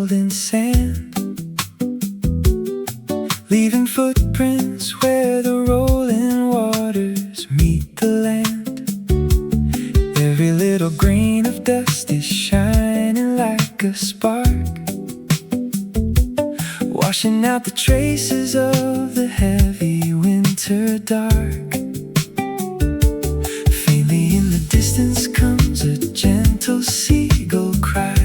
golden sand, leaving footprints where the rolling waters meet the land. Every little grain of dust is shining like a spark, washing out the traces of the heavy winter dark. Faintly in the distance comes a gentle seagull cry,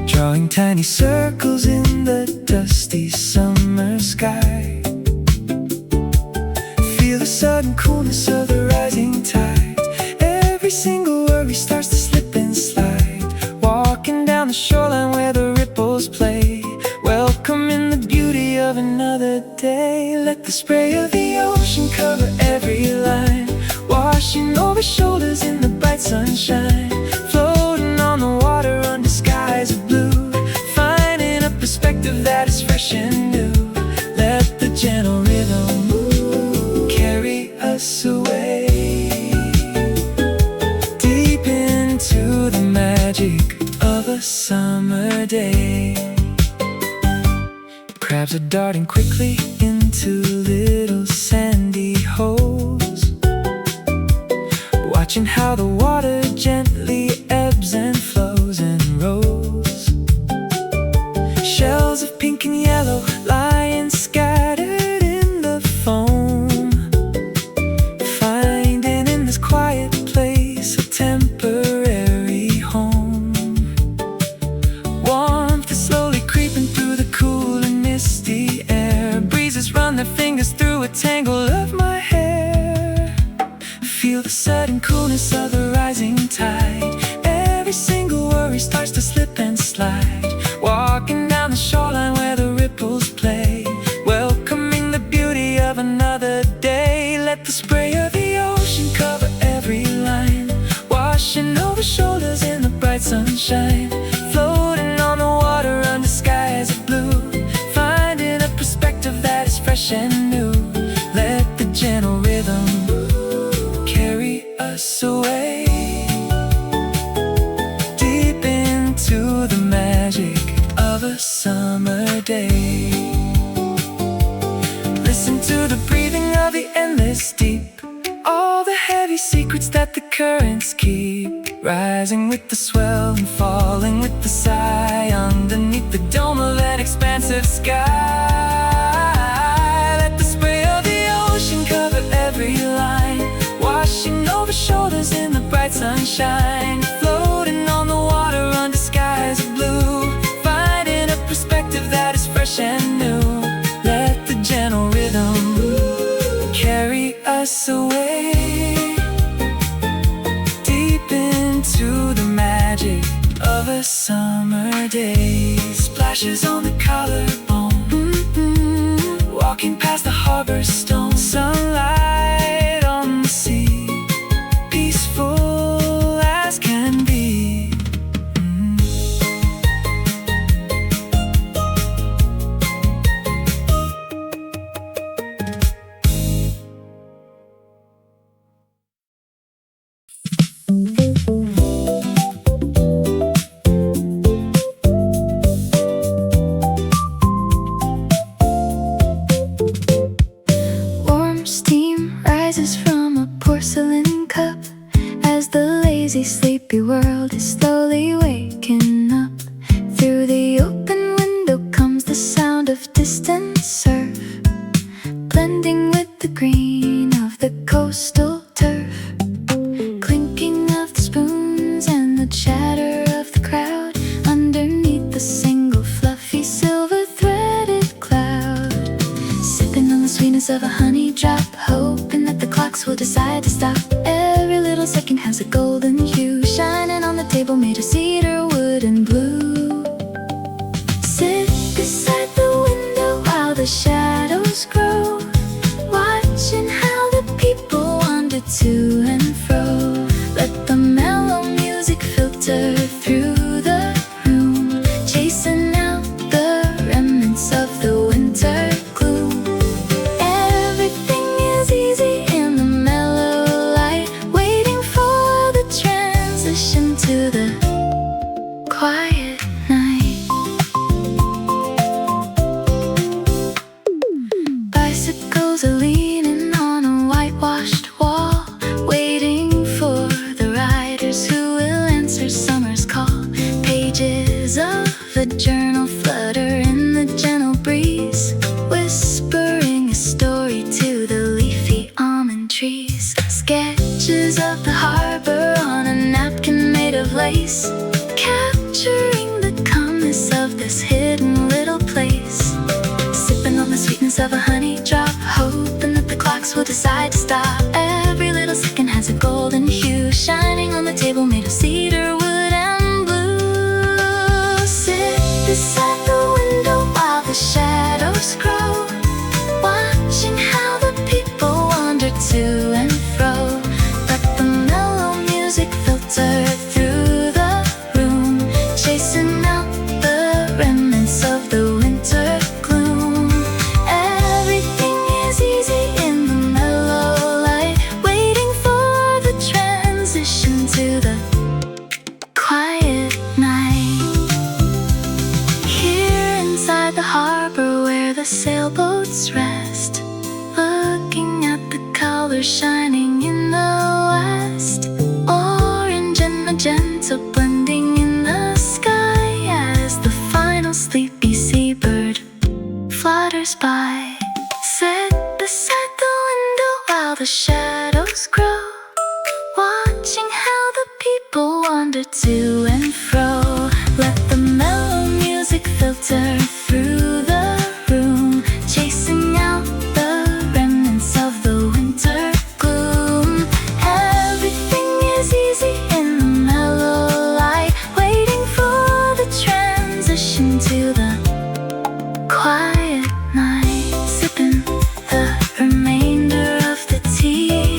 drawing tiny circles in the dusty summer sky. Feel the sudden coolness of the rising tide. Every single worry starts to slip and slide, walking down the shoreline where the ripples play, welcoming the beauty of another day. Let the spray of the ocean cover every line, washing over shoulders in the bright sunshine, floating on the water under skies of blue, finding a perspective that is fresh and new. Let the gentle rhythm move, carry us away, deep into the magic of a summer day. Crabs are darting quickly into little sandy holes, watching how the water gently ebbs and flows and rolls. Shells of pink and yellow lying scattered in the foam, finding in this quiet place a temporary home. Warmth is slowly creeping through the cool and misty air. Breezes run their fingers through a tangle of my hair. Feel the sudden coolness of the rising tide. Every single worry starts to slip and slide, walking down the shoreline where the ripples play, welcoming the beauty of another day. Let the spray of the ocean cover every line, washing over shoulders in the bright sunshine, floating on the water under skies of blue, finding a perspective that is fresh and new. Let the gentle rhythm carry us away, deep into the magic of a summer day. Listen to the breathing of the endless deep, all the heavy secrets that the currents keep, rising with the swell and falling with the sigh, underneath the dome of an expansive sky. Let the spray of the ocean cover every line, washing over shoulders in the bright sunshine, floating on the water under skies of blue, finding a perspective that is fresh and new. Let the gentle rhythm carry us away, deep into the magic of a summer day. Splashes on the collarbone, walking past the harbor stone. Sunlight on the sea, peaceful as can be. Warm steam rises from a porcelain cup as the lazy, sleepy world is slowly waking up. Through the open window comes the sound of distant surf, blending with the green of the coastal turf, clinking of the spoons and the chatter of the crowd underneath the single fluffy silver threaded cloud. Sipping on the sweetness of a honey drop, hoping that the clocks will decide to stop. Every little second has a golden hue, shining on the table made of cedar wood and blue. Sit beside the window while the shadows grow, watching how the people wander to and fro. Let the mellow music filter through the room, chasing out the remnants of the winter gloom. Everything is easy in the mellow light, waiting for the transition to the quiet we drop, hoping that the clocks will decide to stop. Every little second has a golden hue, shining on the table made of cedar wood and blue. Sit beside the window while the shadows grow, watching how the people wander to and fro. Let the mellow music filter through the room, chasing out the remnants of the winter gloom. Everything is easy in the mellow light, waiting for the transition to the quiet night. Here inside the harbor where the sailboats rest, looking at the colors shining in the west, orange and magenta blending in the sky as the final sleepy seabird flutters by. Sit beside the window while the shadows grow, watching how the people wander to and fro. Let the mellow music filter through the room, chasing out the remnants of the winter gloom. Everything is easy in the mellow light, waiting for the transition to the quiet night. Sipping the remainder of the tea,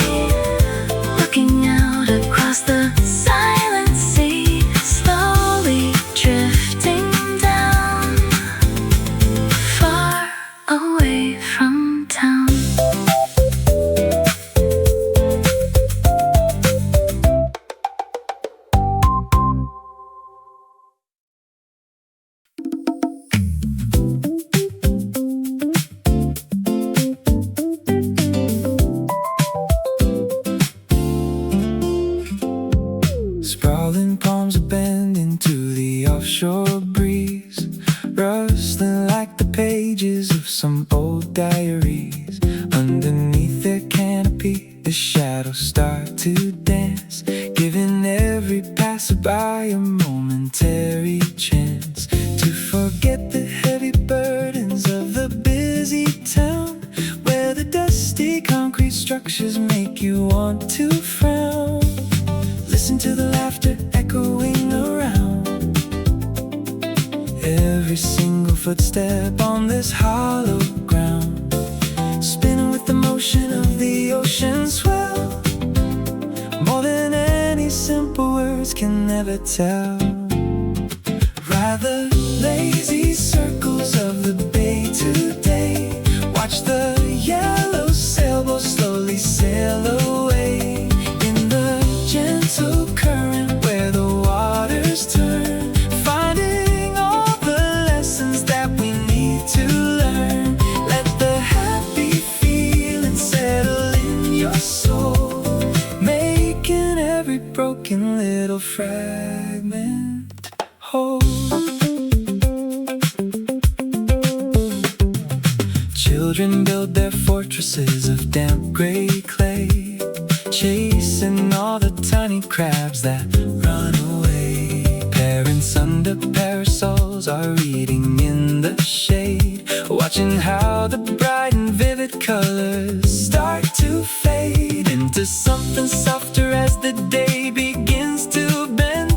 looking out across the silent sea, slowly drifting down, far away from town. Sprawling palms are bending to the offshore breeze, rustling like the pages of some old diaries. Underneath their canopy, the shadows start to dance, giving every passerby a momentary chance to forget the heavy burdens of the busy town, where the dusty concrete structures make you want to frown. Listen to the laughter echoing around, every single footstep on this hollow ground, spinning with the motion of the ocean swell, more than any simple words can ever tell. Rather lazy circles of the bay today, watch the yellow sailboat slowly sail away in the gentle current where the waters turn, finding all the lessons that we need to learn. Let the happy feeling settle in your soul, making every broken little fragment whole. Children build their fortresses of damp gray clay, chasing all the tiny crabs that run away. Parents under parasols are reading in the shade, watching how the bright and vivid colors start to fade into something softer as the day begins to bend,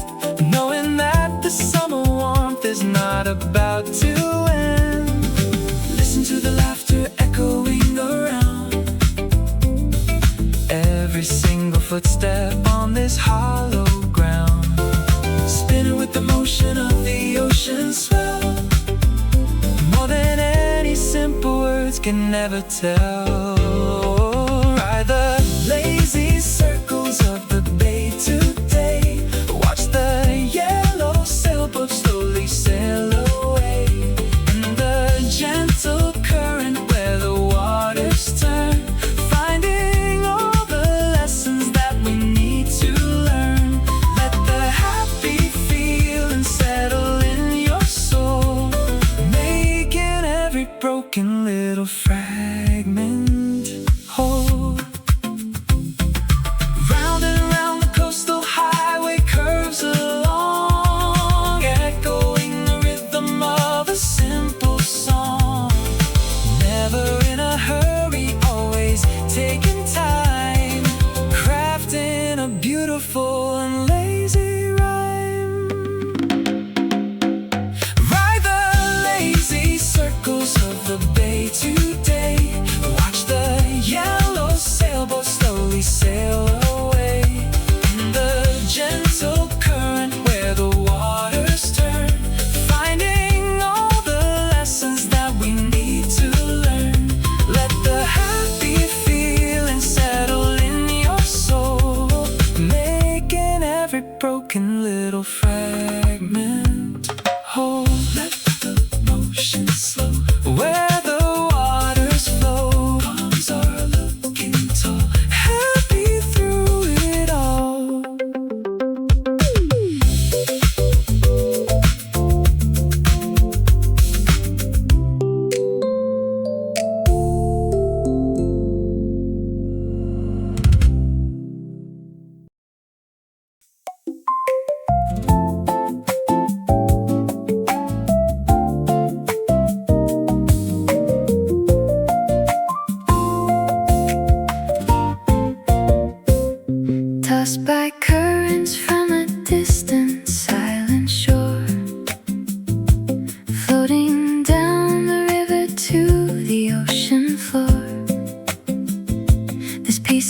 knowing that the summer warmth is not about to end. Listen to the laughter echoing around, every single footstep on this hollow ground, spinning with the motion of the ocean swell, more than any simple words can never tell. Ride the lazy circles of the bay today, watch the yellow sailboat slowly sail away in the gentle current where the waters turn, finding all the lessons that we need to learn. Let the happy feeling settle in your soul, making every broken little fragment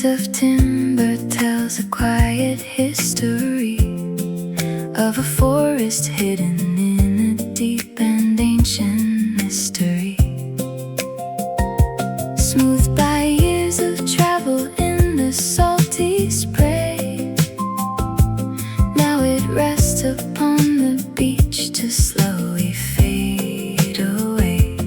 of timber tells a quiet history of a forest hidden in a deep and ancient mystery. Smoothed by years of travel in the salty spray, now it rests upon the beach to slowly fade away,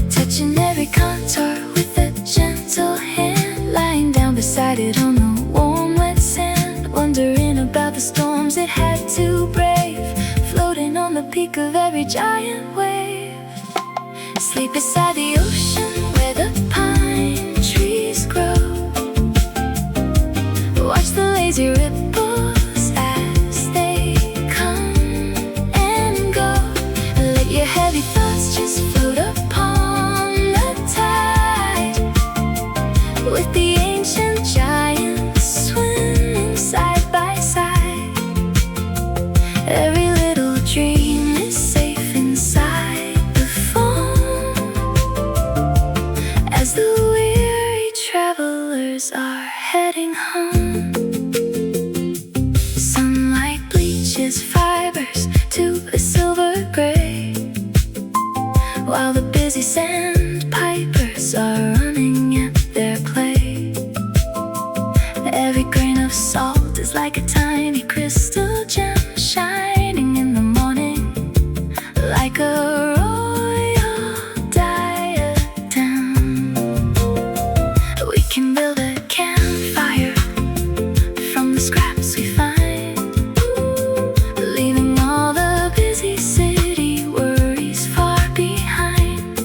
touching every contour with a gentle hand, lying down beside it on the warm wet sand, wondering about the storms it had to brave, floating on the peak of every giant wave. Sleep beside the ocean where the pine trees grow, watch the lazy ripples as they come and go, let your heavy thoughts just float upon the tide, with the ancient giants swimming side by side. Every little dream is safe inside the foam, as the weary travelers are heading home. Sunlight bleaches fibers to a silver gray, while the busy sandpipers are running at their play. Every grain of salt is like a tiny crystal gem, shining in the morning like a royal diadem. We can build a campfire from the scraps we find, leaving all the busy city worries far behind,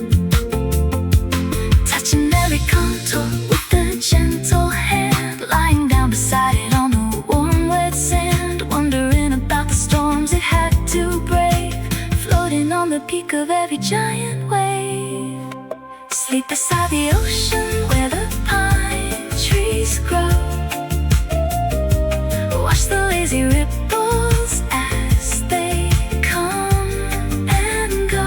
touching every contour with a gentle hand, lying down beside it on the warm wet sand, wondering about the storms it had to brave, floating on the peak of every giant wave. Sleep beside the ocean where the pine trees grow, watch the lazy ripples as they come and go,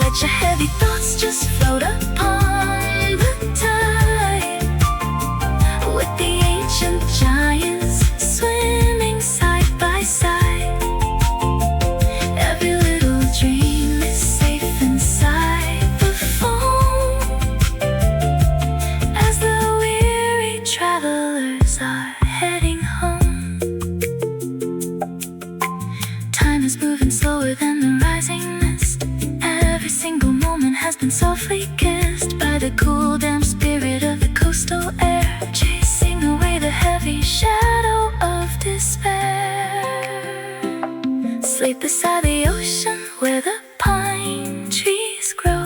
let your heavy thoughts just float upon the tide, with the ancient giants swimming side by side. Every little dream is safe inside the foam, as the weary travelers are heading home. Time is moving slower than the rising mist, every single moment has been softly kissed by the cool damp spirit of the coastal air, chasing away the heavy shadow of despair. Sleep beside the ocean where the pine trees grow,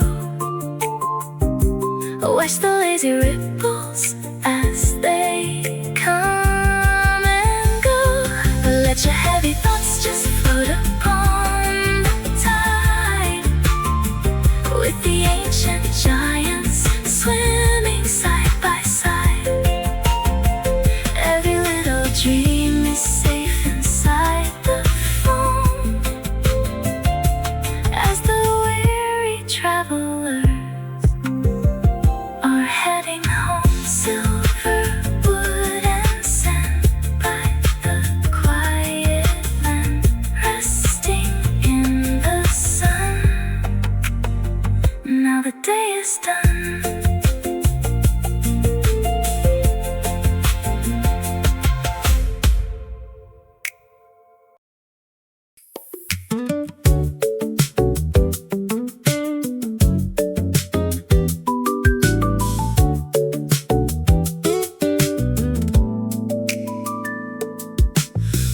watch the lazy ripples as they come and go, let your heavy thoughts just float upon the tide, with the ancient giants swimming side by side. Every little dream is safe inside the foam, as the weary travelers are heading home. Silver wood and sand by the quiet land, resting in the sun. Now the day is done.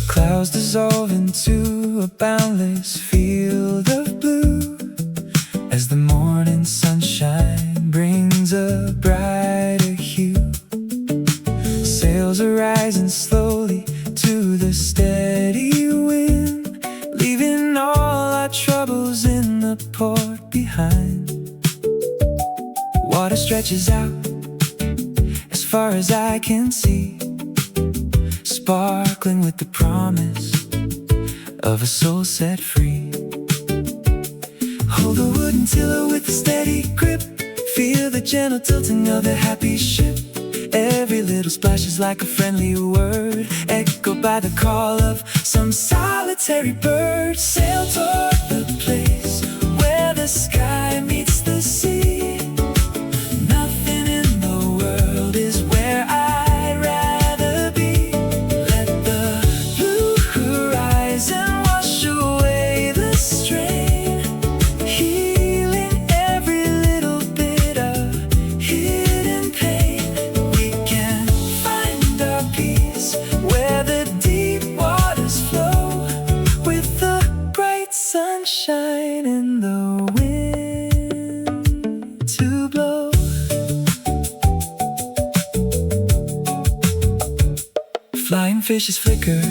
Clouds dissolve into a boundless field of blue, as the morning sunshine brings a brighter hue. Sails are rising slowly to the steady wind, leaving all our troubles in the port behind. Water stretches out as far as I can see, sparkling with the promise of a soul set free. Hold the wooden tiller with a steady grip, feel the gentle tilting of the happy ship, Every little splash is like a friendly word, echoed by the call of some solitary bird. Sail toward the place where the sky meets the sea. Nothing in the world is where I'd rather be. Let the blue horizon wash away the strain, healing every little bit of hidden pain. We can find our peace where the deep waters flow, with the bright sunshine and the wind to blow. Flying fishes flicker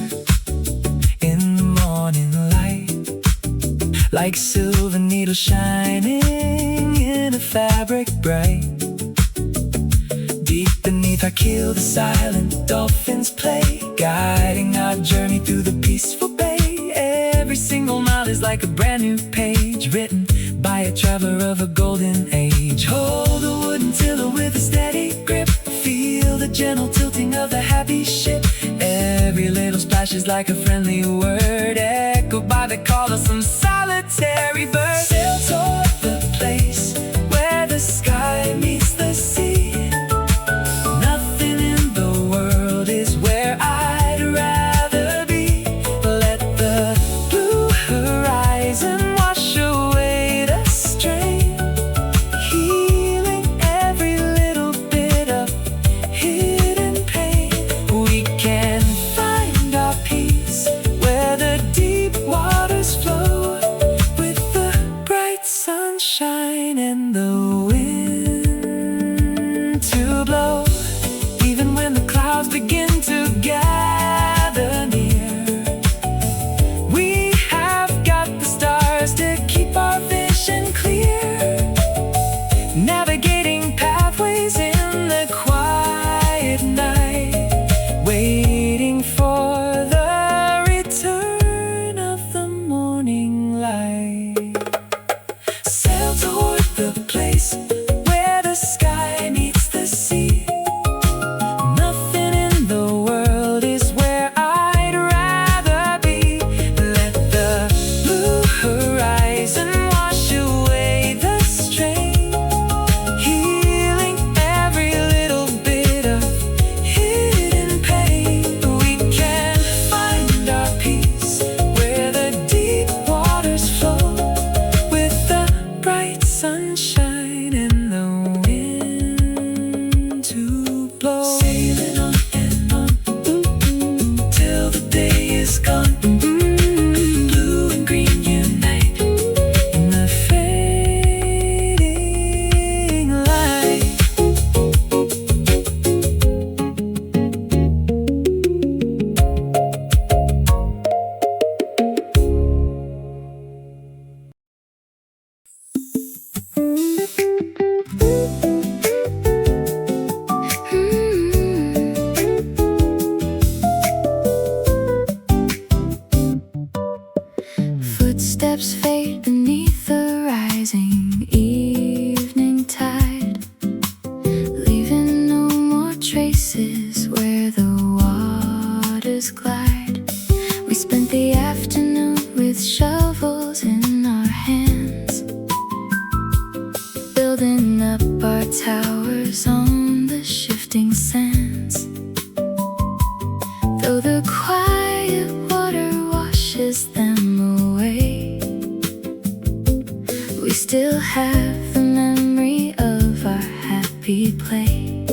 in the morning light, like silver needles shining in a fabric bright. Deep beneath our keel the silent dolphins play, guiding our journey through the peaceful bay. Every single mile is like a brand new page, written by a traveler of a golden age. Hold the wooden tiller with a steady grip, feel the gentle tilting of the happy ship. Every little splash is like a friendly word, echoed by the call of some solitary bird. Sail toward the place where the sky meets the sea. Nothing in the world is where I'd rather be. Let the blue horizon wash away the strain, healing every little bit of hidden pain. We can find our peace where the deep waters flow, with the bright sunshine and the wind to blow. Even when the clouds begin to gather near, we have got the stars to keep our vision clear, navigating pathways in the quiet night, waiting for the return of the morning light. Sail toward the place where the sky meets the sea. Nothing in the world is where I'd rather be. Let the blue horizon wash away the strain, healing every little bit of hidden pain. We can find our peace where the deep waters flow, with the bright sunshine and the wind to blow. Sailing on and on till the day is gone. Blue and green unite in the fading light. Footsteps fade beneath the rising evening tide, leaving no more traces where the waters glide. We spent the afternoon with shovels in our hands, building up our towers on the shifting sands. Though the quiet water washes them away, we still have the memory of our happy play.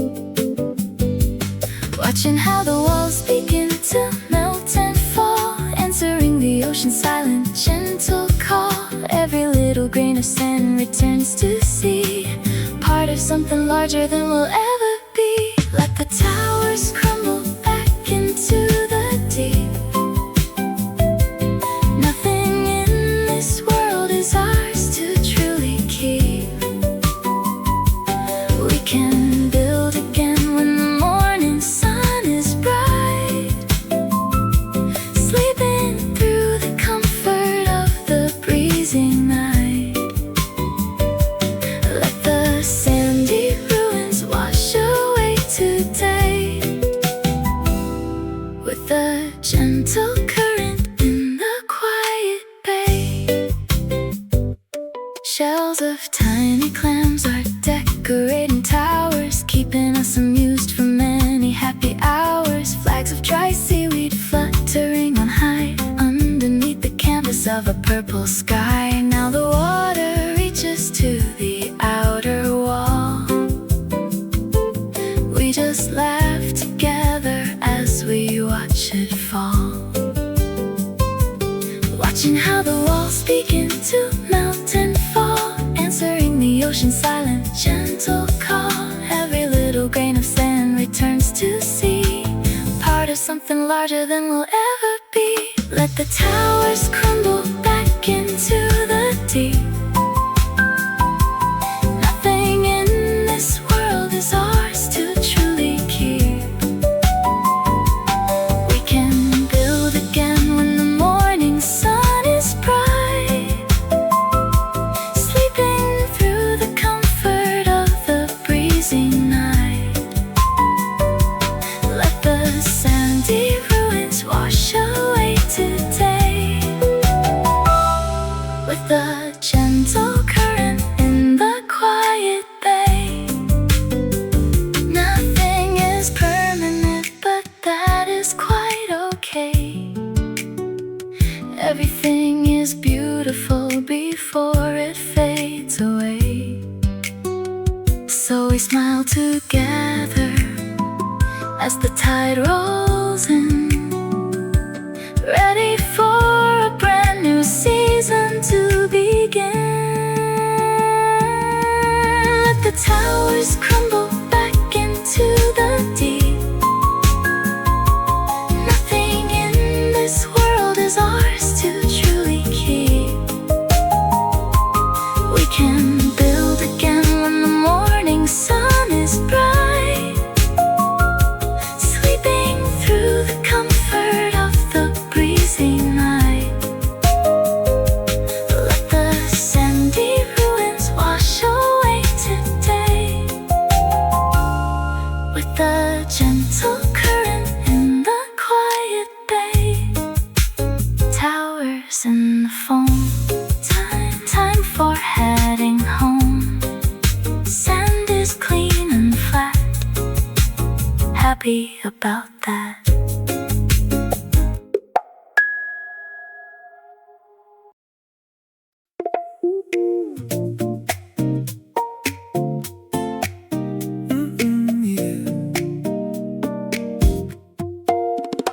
Watching how the walls begin to melt and fall, answering the ocean's silent, gentle call. Every little grain of sand returns to sea, part of something larger than we'll ever be. Let the towers crumble back into the deep. Nothing in this world is ours to truly keep. We can build again when the morning sun is bright, sleeping through the comfort of the breezy night. Let the sandy ruins wash away to death. Shells of tiny clams are decorating towers, keeping us amused for many happy hours. Flags of dry seaweed fluttering on high underneath the canvas of a purple sky. Now the water reaches to the outer wall. We just laugh together as we watch it fall, watching how the walls begin to melt and fall, answering the ocean's silent, gentle call. Every little grain of sand returns to sea, part of something larger than we'll ever be. Let the towers crumble back into the deep. Nothing in this world is ours to truly keep. We can build again when the morning sun is bright, sleeping through the comfort of the breezy night. Let the sandy ruins wash away today, with the gentle current in the quiet bay. Nothing is permanent, but that is quite okay. Everything is beautiful before it fades away. So we smile together as the tide rolls in, ready for a brand new season to begin. Let the towers crumble back into the deep. Nothing in this world is ours to truly keep. We can build again when the morning sun is bright, sleeping through the comfort of the breezy night. Let the sandy ruins wash away today, with the gentle current in the quiet bay. Towers in the foam, time for heading home. Sand is clean and flat, happy about that.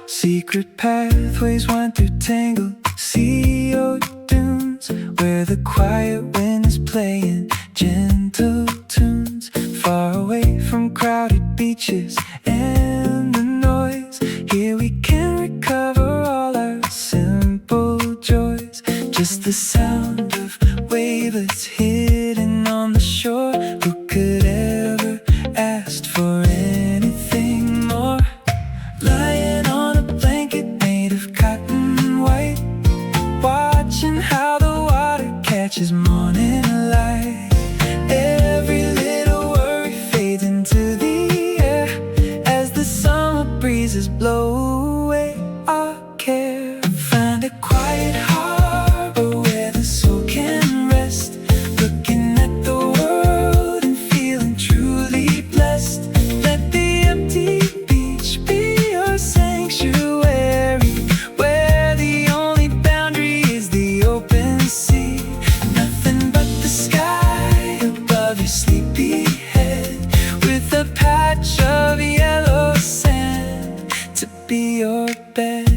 Secret pathways wind through tangled sea dunes, where the quiet wind is playing gentle tunes. Far away from crowded beaches and the noise, here we can recover all our simple joys. Just the sound of wavelets hidden on the shore. Who could ever ask for anything more? Lying on a blanket made of cotton white, watching how the water catches morning light. Every little worry fades into the air as the summer breezes blow away our care. Find a quiet harbor where the soul can rest, looking at the world and feeling truly blessed. Let the empty beach be your sanctuary, where the only boundary is the open sea. Nothing but the sky above your sleepy head, with a patch of yellow sand to be your bed.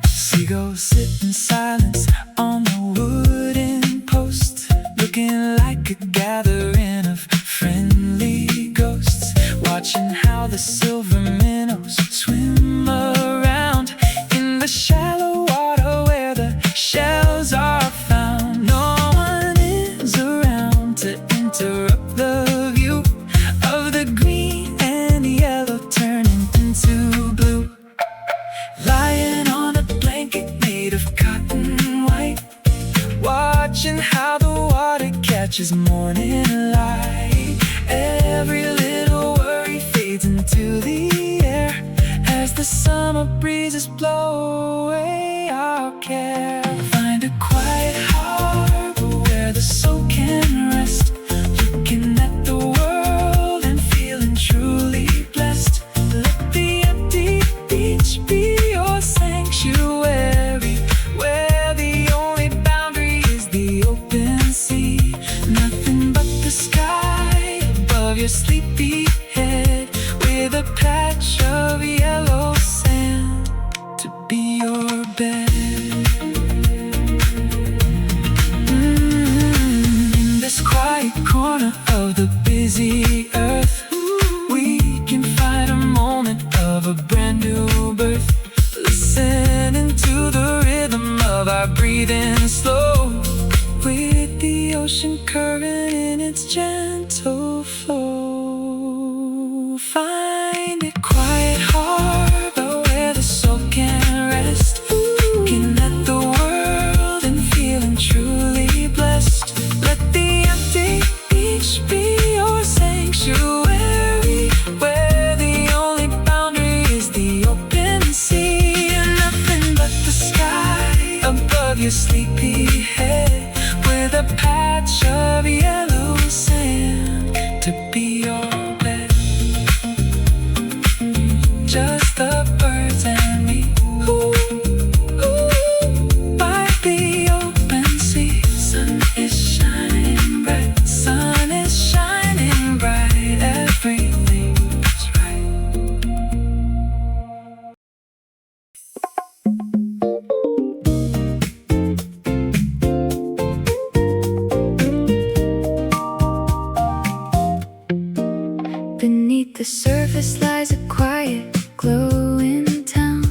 Seagulls sit in silence on the wooden post, looking like a gathering of friendly ghosts, watching how the silver minnows swim around in the shallow water where the shells are found. No one is around to interrupt the view of the green and yellow turning into blue. Lying on a blanket made of cotton white, watching how the water catches morning light. Every little worry fades into the air as the summer breezes blow away our care. Find a of our breathing slow, with the ocean current in its gentle flow. Find a quiet harbor where the soul can rest, looking at the world and feeling truly blessed. Let the empty beach be your sanctuary, where the only boundary is the open sea, and nothing but the sky above your sleepy head, with a patch of yellow sand to be your bed. Just the birds and me, ooh, ooh, by the open sea. Sun is shining bright, sun is shining bright, everything's right. Beneath the surface lies a quiet, glowing town,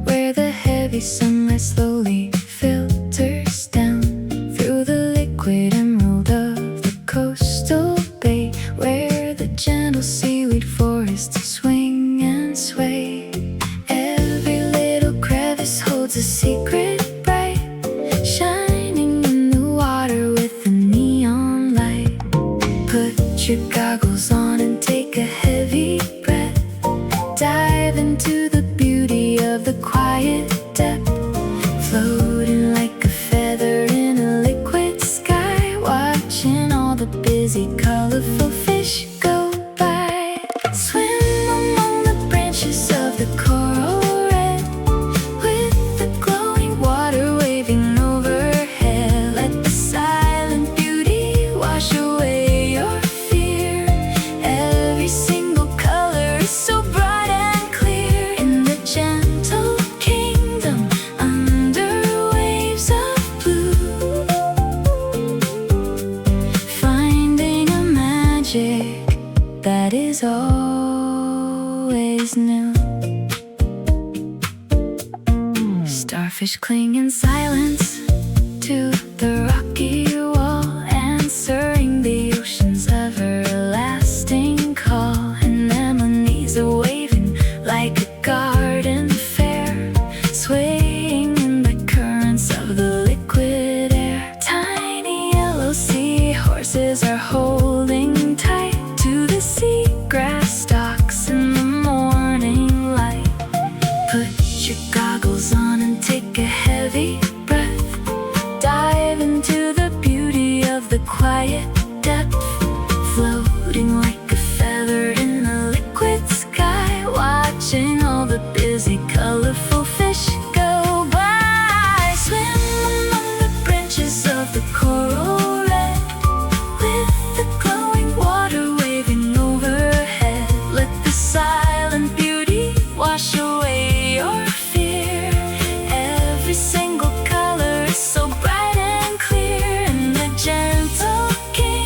where the heavy sunlight slowly filters down through the liquid emerald of the coastal bay, where the gentle seaweed forests swing and sway. Every little crevice holds a secret bright, shining in the water with a neon light. Put your goggles on and take a heavy breath. Dive into the beauty of the quiet depth, floating like a feather in a liquid sky, watching all the busy, colorful fish go by. Swim among the branches of the coral red, with the glowing water waving overhead. Let the silent beauty wash away your fear. Every single color is so bright and clear, in the gentle kingdom under waves of blue. Finding a magic that is always new. Starfish cling in silence to the rocky wall, answering the ocean's everlasting call. Anemones are waving like a garden fair, swaying in the currents of the liquid air. Tiny yellow seahorses are holding tight to the seagrass stalks in the morning light. Put your goggles on and take a heavy breath. Dive into the beauty of the quiet depth, floating like a feather in a liquid sky, watching all the busy, colorful fish go by. Swim among the branches of the coral red, with the glowing water waving overhead. Let the silent beauty wash away your fear. Every single color is so bright and clear, in the gentle kingdom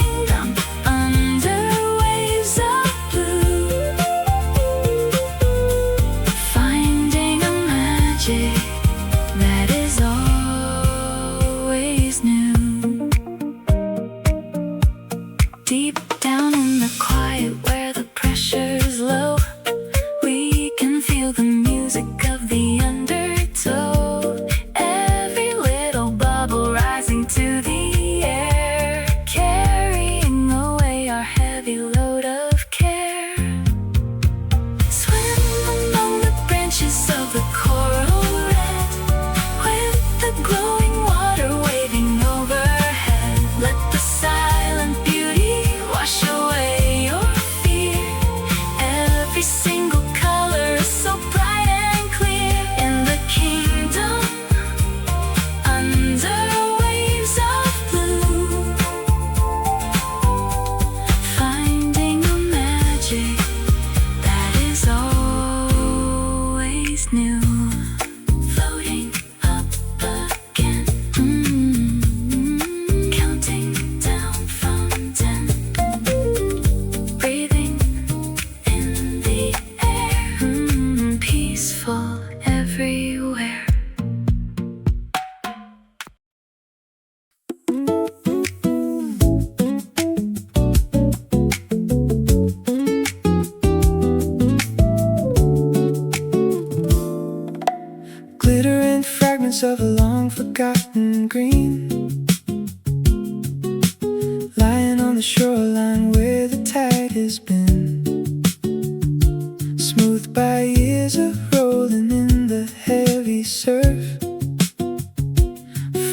remnants of a long forgotten green, lying on the shoreline where the tide has been, smoothed by years of rolling in the heavy surf,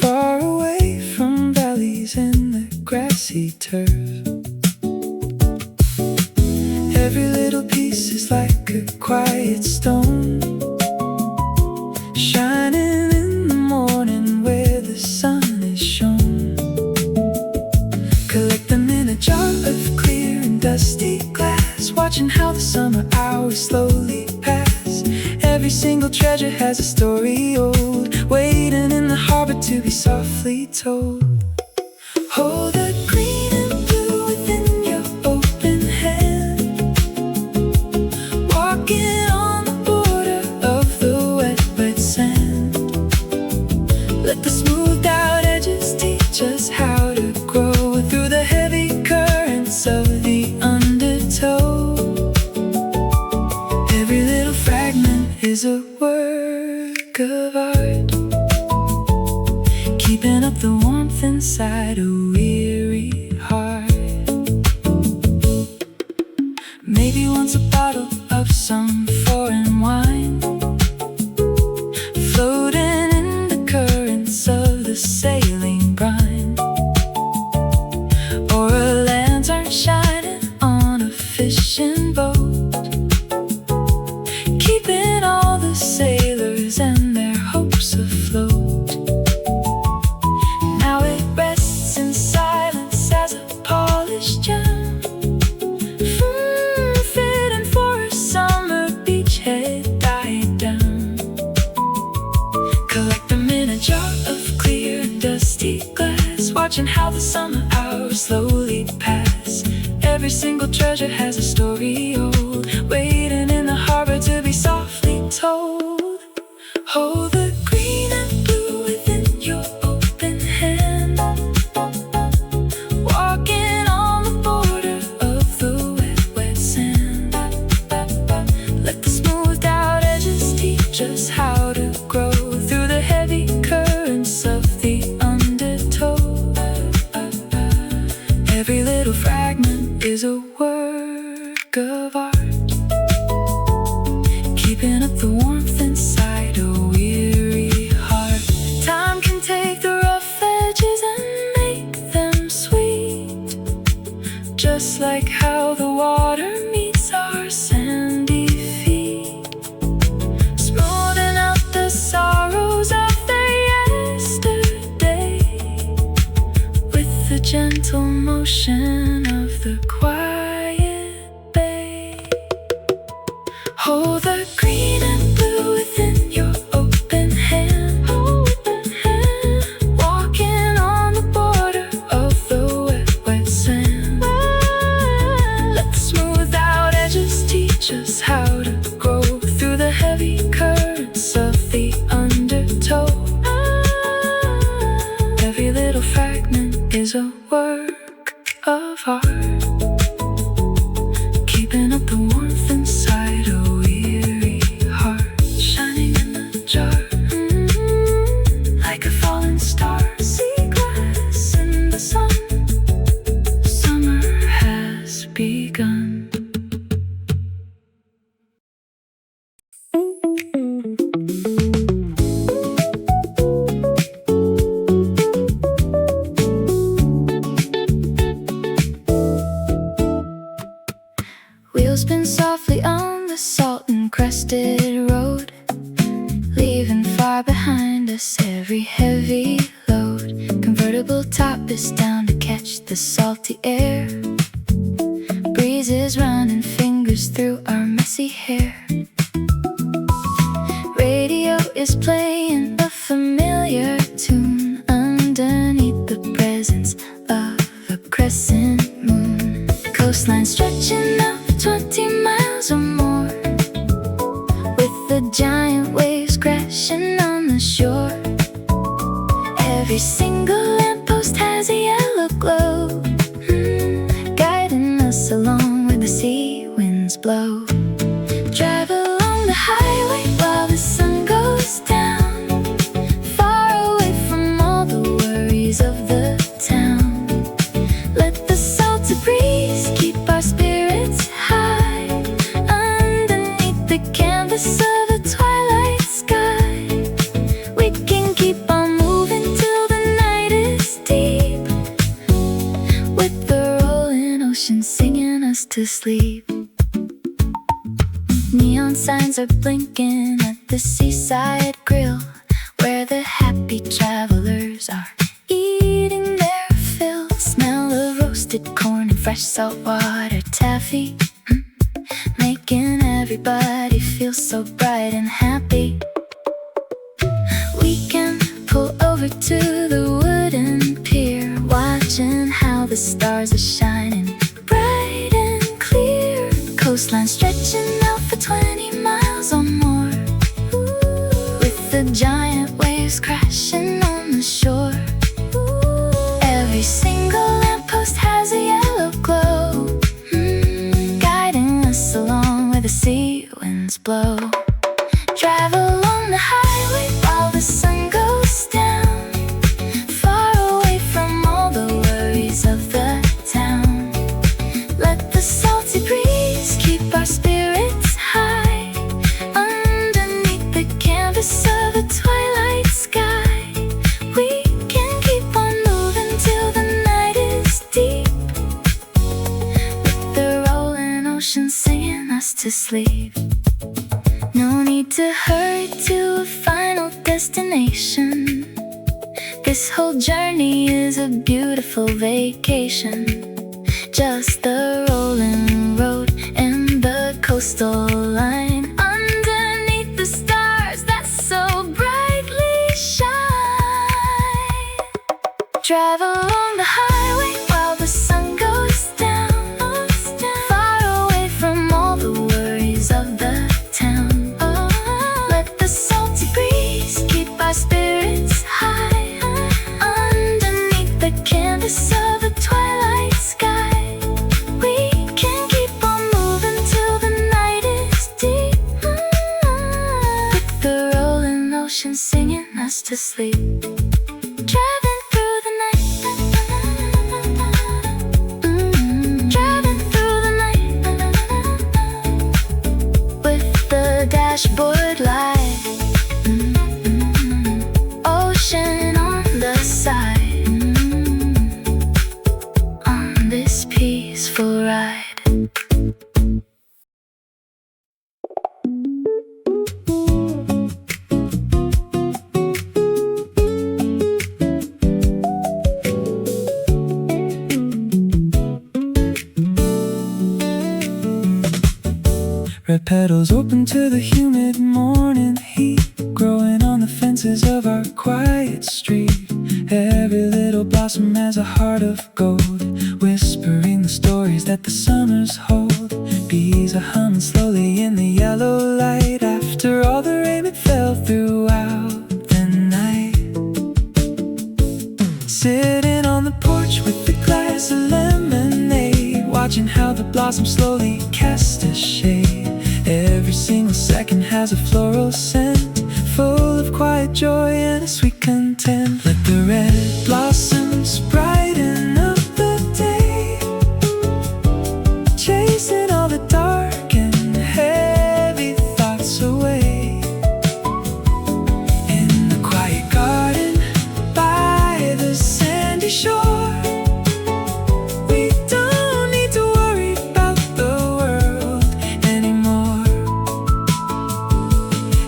far away from valleys and the grassy turf. Every little piece is like a quiet stone, shining in the morning where the sun is shone. Collect them in a jar of clear and dusty glass, watching how the summer hours slowly pass. Every single treasure has a story old, waiting in the harbor to be softly told. Hold the green and blue within your open hand, walking on the border of the wet, wet sand. Let the smoothed out edges teach us how to grow through the heavy currents of the undertow. Every little fragment is a work of art, keeping up the warmth inside a weary heart. Maybe once a bottle of some foreign wine, floating in the currents of the sailing brine, or a lantern shining on a fishing boat, keeping all the sailors and their hopes afloat. Now it rests in silence as a polished gem, fitting for a summer beachhead dive down. Collect them in a jar of clear dusty glass, watching how the summer hours slowly pass. Every single treasure has a story old, waiting in the harbor to be softly told. Hold the green and blue within your open hand, walking on the border of the wet, wet sand. Let the smoothed out edges teach us how to grow through the heavy currents of the undertow. Every little fragment is a work of art, keeping up the warmth inside a weary heart. Time can take the rough edges and make them sweet, just like how the water meets our sandy feet, smoothing out the sorrows of the yesterday with the gentle motion of the quiet bay. Hold the green and blue within your open hand, walking on the border of the wet, wet sand. Let the smoothed out edges teach us how to grow through the heavy currents of the undertow. Every little fragment is a work of art, keeping up the warmth inside a weary heart. Shining in the jar, like a fallen star. Seaglass in the sun, summer has begun. Wheels spin softly on the salt and crested road, leaving far behind us every heavy load. Convertible top is down to catch the salty air, breezes running fingers through our messy hair. Radio is playing a familiar tune underneath the presence of a crescent moon. Coastline stretching out 20 miles or more, with the giant waves crashing on the shore. Every single lamppost has a yellow glow, guiding us along where the sea winds blow. Drive along the highway while the sun goes down, ocean singing us to sleep. Neon signs are blinking at the seaside grill, where the happy travelers are eating their fill. Smell of roasted corn and fresh saltwater taffy, making everybody feel so bright and happy. We can pull over to the wooden pier, watching how the stars are shining bright and clear. Coastline stretching out for 20 miles or more, with the giant waves crashing on the shore. Every single lamppost has a yellow glow, guiding us along where the sea winds blow. Drive along the highway while the sun goes down, far away from all the worries of the town. Let the salty breeze keep our spirits high, underneath the canvas of a twilight sky. We can keep on moving till the night is deep, with the rolling ocean singing us to sleep. No need to hurry to a final destination. This whole journey is a beautiful vacation. Just the rolling road and the coastal line, underneath the stars that so brightly shine. Drive along the highway while the sun goes down, far away from all the worries of the town. Let the salty breeze keep our spirits high, underneath the canvas of a twilight sky. We can keep on moving till the night is deep, with the rolling ocean singing us to sleep. Driving through the night, driving through the night, with the dashboard light, ocean on the side, on this peaceful ride. Red petals open to the humid morning heat, growing on the fences of our quiet street. Every little blossom has a heart of gold, whispering the stories that the summers hold. Bees are humming slowly in the yellow light, after all the rain that fell throughout the night. Sitting on the porch with a glass of lemonade, watching how the blossoms slowly cast a shade. Every single second has a floral scent, full of quiet joy and a sweet content. Let the red blossoms brighten up the day, chasing all the dark and heavy thoughts away. In the quiet garden by the sandy shore, we don't need to worry about the world anymore.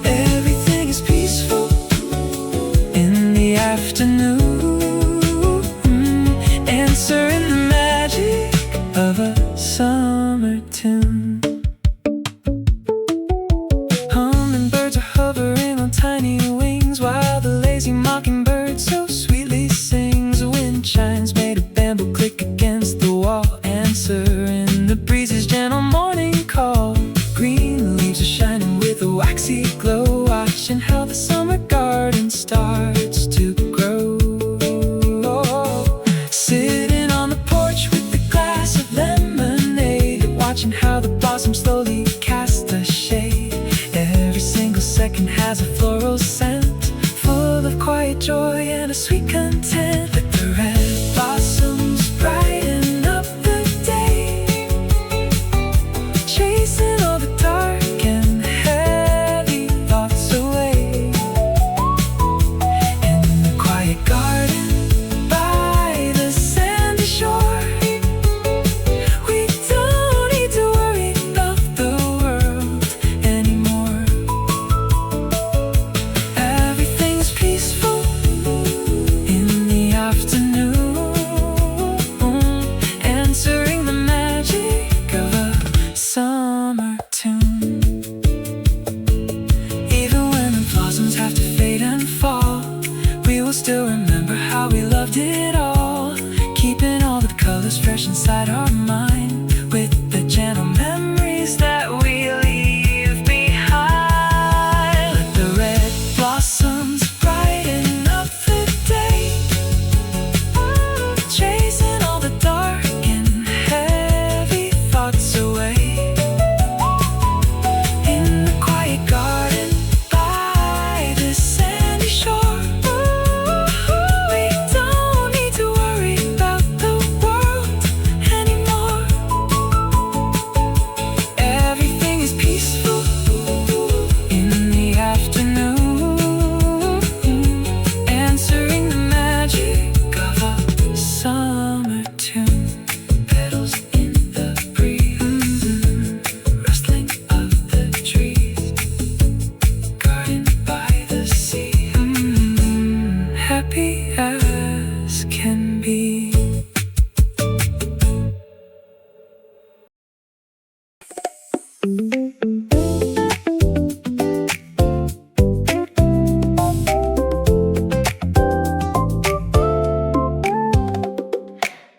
Everything is peaceful in the afternoon, answering the magic of a summer tune. Hummingbirds are hovering on tiny wings, while the lazy mockingbird so sweetly sings. The wind chimes made of bamboo click against the wall, answering the breeze's gentle morning call. Green leaves are shining with a waxy glow, watching how the summer garden starts to grow. Sitting on the porch with a glass of lemonade, watching how the blossoms slowly cast a shade. Every single second has a floral scent, full of quiet joy and a sweet content. Let the red blossoms brighten up the day, chasing all the dark and heavy thoughts away. In the quiet garden by the sandy shore, we We'll remember how we loved it all, keeping all the colors fresh inside our mind, with the gentle memories that we leave behind. Let the red blossoms brighten up the day, chasing all the dark and heavy thoughts away. In the quiet garden by the sandy shore, we don't need to worry about the world anymore. Everything is peaceful in the afternoon, answering the magic of a summer tune. Petals in the breeze, rustling of the trees, garden by the sea, happy as can be.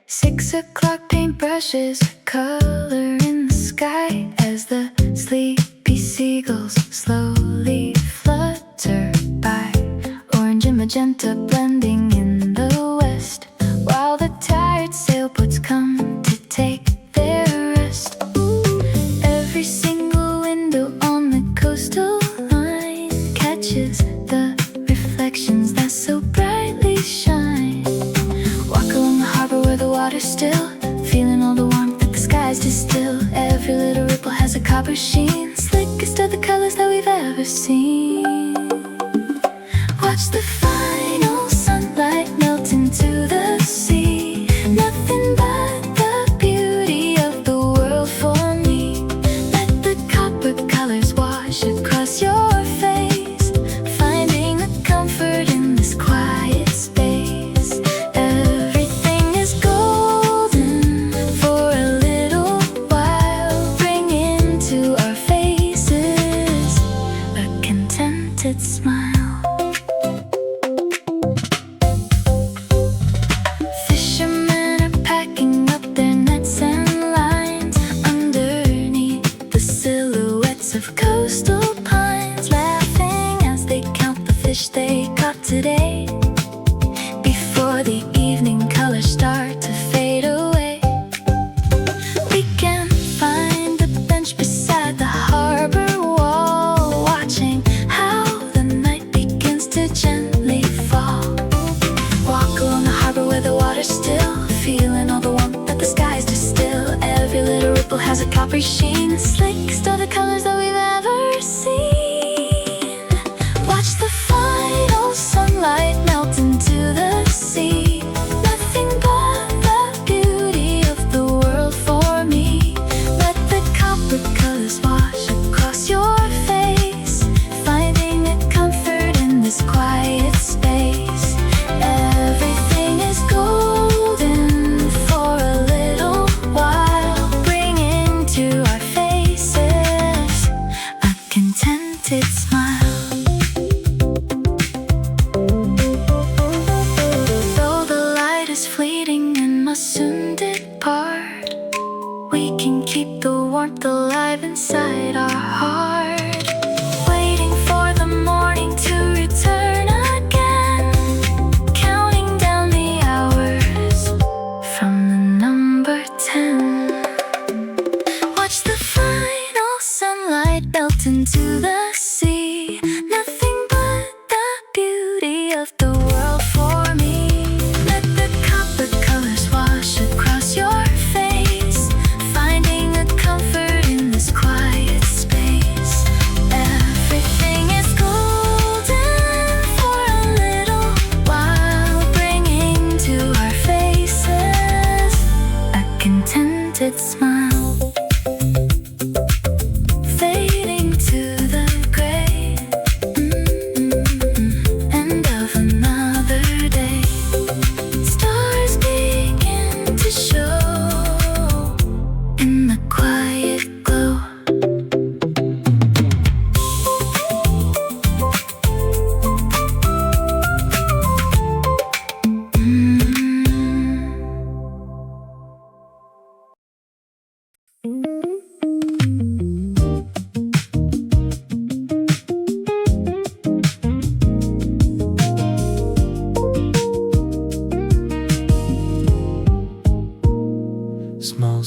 Six o'clock paintbrushes, color in the sky as the sleepy seagulls slowly flutter by. Orange and magenta blending in the west, while the tired sailboats come to take their rest. Every single window on the coastal line catches the reflections that so brightly shine. Walk along the harbor where the water's still, feeling all the warmth that the skies distill. Every little ripple has a copper sheen, slickest of the colors that we've ever seen. Watch the final sunlight melt into the sea, nothing but the beauty of the world for me. Let the copper colors wash across your face, finding the comfort in this quiet space. Everything is golden for a little while, bringing to our faces a contented smile. Fishermen are packing up their nets and lines underneath the silhouettes of coastal pines, laughing as they count the fish they caught today, before the evening colors start to fade away. We can find a bench beside the harbor wall, watching how the night begins to gently fall. Walk along the harbor where the water's still, feeling all the warmth that the skies distill. Every little ripple has a copper sheen, the slickest of the colors that we've ever seen. Watch the final sunlight melt into the sea, nothing but the beauty of the world for me. Let the copper colors wash across your face, finding a comfort in this quiet space. Everything is golden for a little while, bringing to our faces a contented smile. Though the light is fleeting and must soon depart, we can keep the warmth alive inside our heart, waiting for the morning to return again, counting down the hours from the number 10. Watch the final sunlight melt into the sea, nothing but the beauty of the world for me. Let the copper colors wash across your face, finding a comfort in this quiet space. Everything is golden for a little while, bringing to our faces a contented smile. Fading to the gray, end of another day. Stars begin to show in the quiet glow.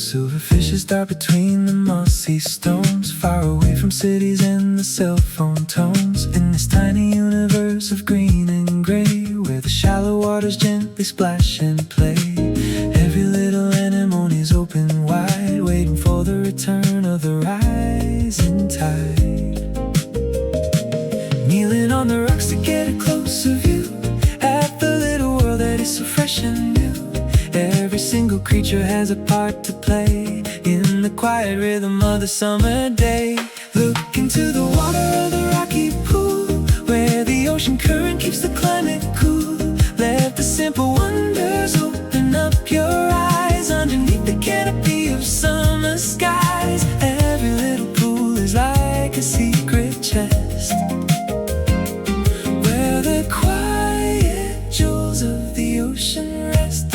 silver fishes dart between the mossy stones, far away from cities and the cell phone tones. In this tiny universe of green and gray, where the shallow waters gently splash and play, every little anemone's open wide, waiting for the return of the rising tide. Kneeling on the rocks to get a closer view at the little world that is so fresh and new. Every single creature has a part to play in the quiet rhythm of the summer day. Look into the water of the rocky pool, where the ocean current keeps the climate cool. Let the simple wonders open up your eyes underneath the canopy of summer skies. Every little pool is like a secret chest, where the quiet jewels of the ocean rest.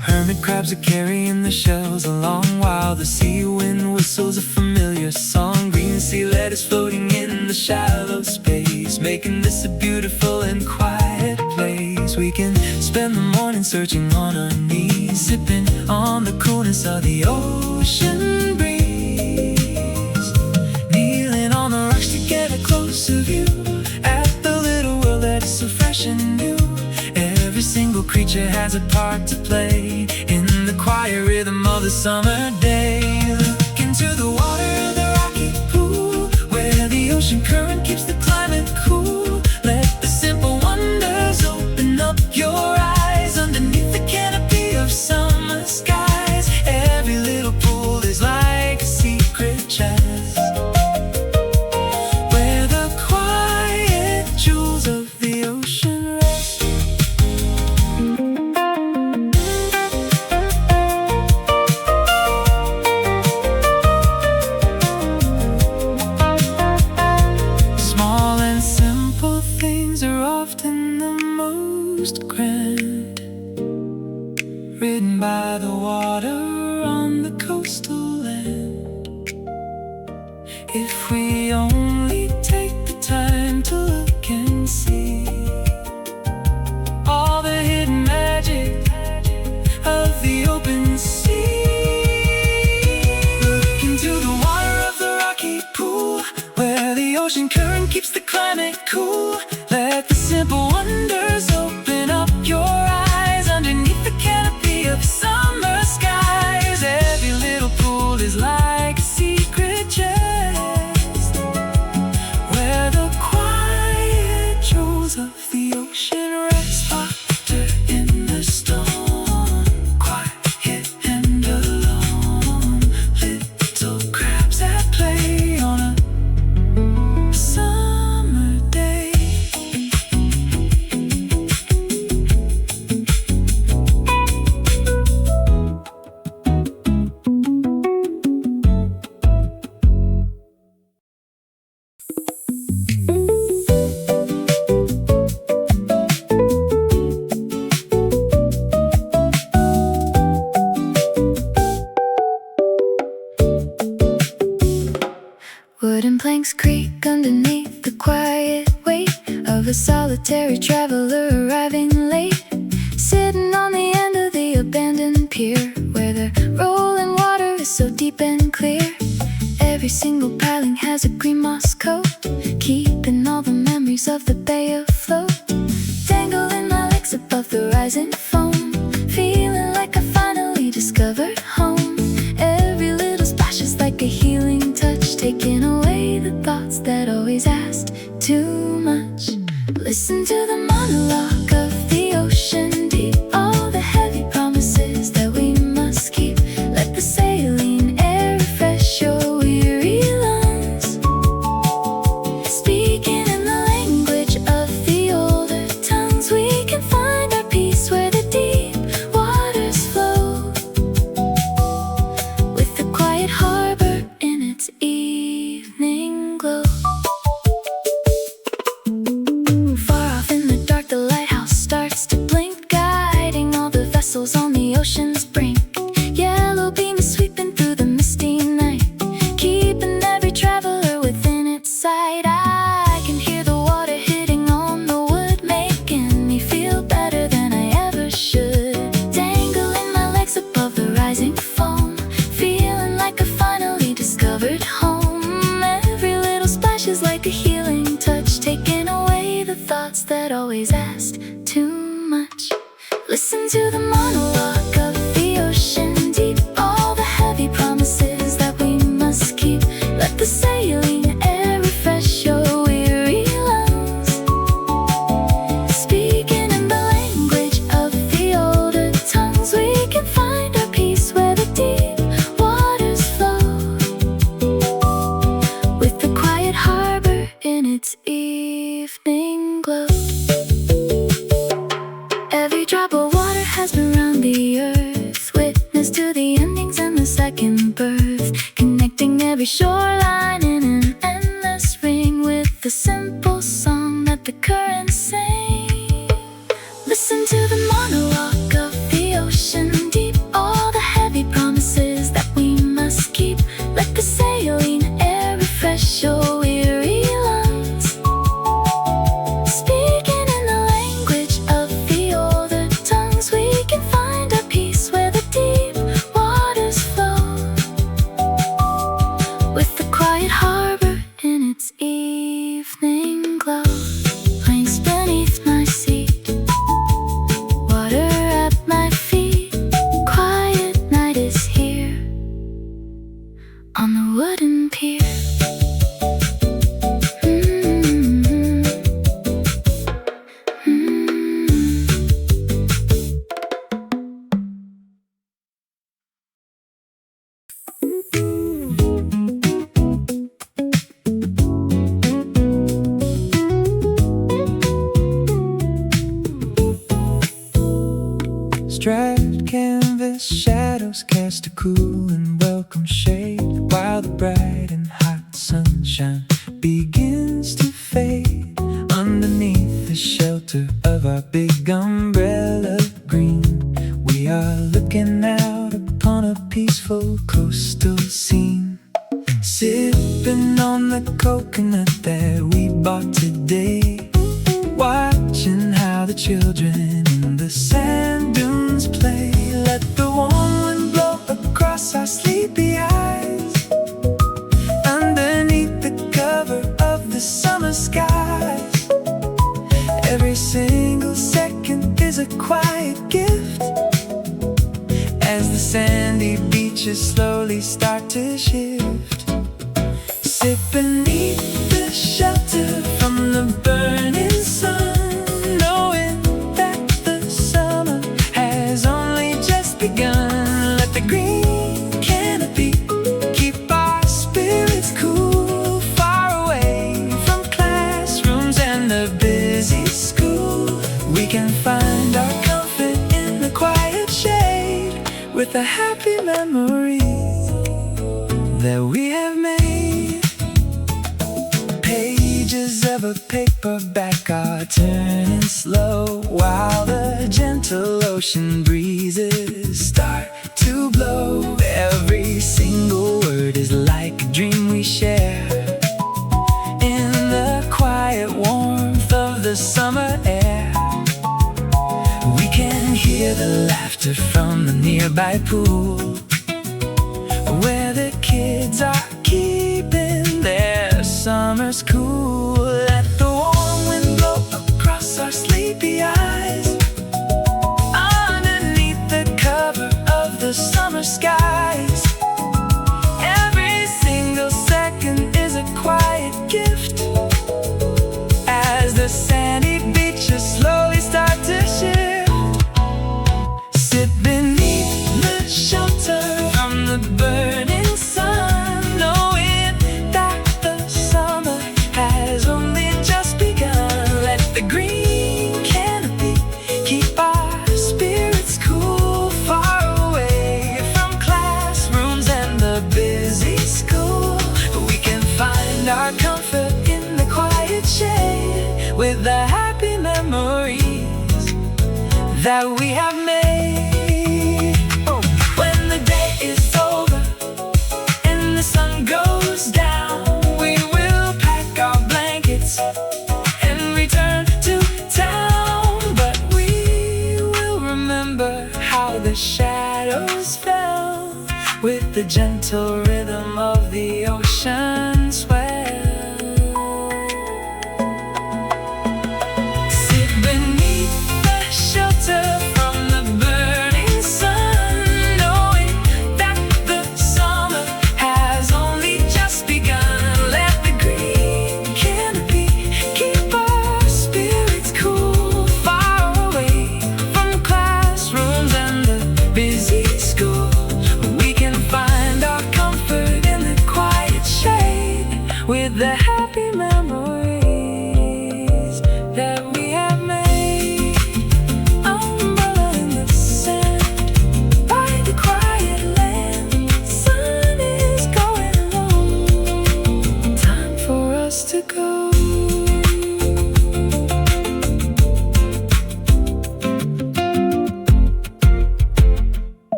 Hermit crabs are carrying the shells along, while the sea wind whistles a familiar song. Green sea lettuce floating in the shallow space, making this a beautiful and quiet place. We can spend the morning searching on our knees, sipping on the coolness of the ocean breeze. Kneeling on the rocks to get a closer view at the little world that is so fresh and new. Every single creature has a part to play in the quiet rhythm of the summer day. Look into the water of the rocky pool, where the ocean current keeps the climate cool. Let the simple wonders open up your eyes underneath the canopy of summer skies. Every little pool is like a secret chest, where the quiet jewels of the ocean rest. Small and simple things are often the most grand, written by the water on the coastal land. If we only take the time to look and see all the hidden magic of the open sea. Look into the water of the rocky pool, where the ocean current keeps the climate cool. Let the simple wonders open up your eyes underneath the canopy of summer skies. Every little pool is like a secret chest, where the quiet jewels of the ocean rest. Laughter in the storm, quiet and alone. Little crabs at play on a summer day. Wooden planks creak underneath the quiet weight of a solitary traveler arriving late, sitting on the end of the abandoned pier, where the rolling water is so deep and clear. Every single piling has a green moss coat, keeping all the memories of the bay afloat. Dangling my legs above the rising foam, feeling like I finally discovered home. Every little splash is like a healing touch, taking away the thoughts that always asked too much. Listen to the monologue of the ocean deep, all the heavy promises that we must keep. Let the saline air refresh your weary lungs, speaking in the language of the older tongues. We can find our peace where the deep waters flow, with the quiet harbor in its evening glow. always asked too much. Listen to the monologue of the ocean deep, all the heavy promises that we must keep. Let the saline air refresh your weary lungs. Speaking in the language of the older tongues, we can find our peace where the deep waters flow, with the quiet harbor in its evening glow. Every drop of water has been round the earth, witness to the endings and the second birth, connecting every shoreline in an endless ring with the simple song that the currents sing. Listen to the monologue of the ocean deep, all the heavy promises that we must keep. Let the saline air refresh your weary lungs. Speaking in the language of the older tongues, we can find our peace where the deep waters flow, with the quiet harbor in its evening glow. Plains beneath my seat, water at my feet. Quiet night is here on the wooden pier. Striped canvas shadows cast a cool and welcome shade, while the bright and hot sunshine begins to fade. Underneath the shelter of our big umbrella green, we are looking out upon a peaceful coastal scene, sipping on the coconut that we bought today, watching how the children in the sand dunes play. Let the warm wind blow across our sleepy eyes, underneath the cover of the summer skies. Every single second is a quiet gift, as the sandy beaches slowly start to shift. Sit beneath the shelter from the burning sun, knowing that the summer has only just begun. Let the green canopy keep our spirits cool, far away from classrooms and the busy school. We can find our comfort in the quiet shade, with the happy memories that we have made. Pages of a paperback are turning slow, while the gentle ocean breezes start to blow. Every single word is like a dream we share, in the quiet warmth of the summer air. We can hear the laughter from the nearby pool, where the kids are keeping their summers cool. Let the warm wind blow across our sleepy eyes, underneath the cover of the summer skies. Every single second is a quiet gift, as the sandy beaches slowly start to shift. Sit beneath the shelter from the burning sun, knowing that the summer has only just begun. Let the green canopy keep our spirits cool, far away from classrooms and the busy school. We can find our comfort in the quiet shade, with the happy memories that we have made. When the day is over and the sun goes down, we will pack our blankets and return to town. But we will remember how the shadows fell, with the gentle rhythm of the ocean.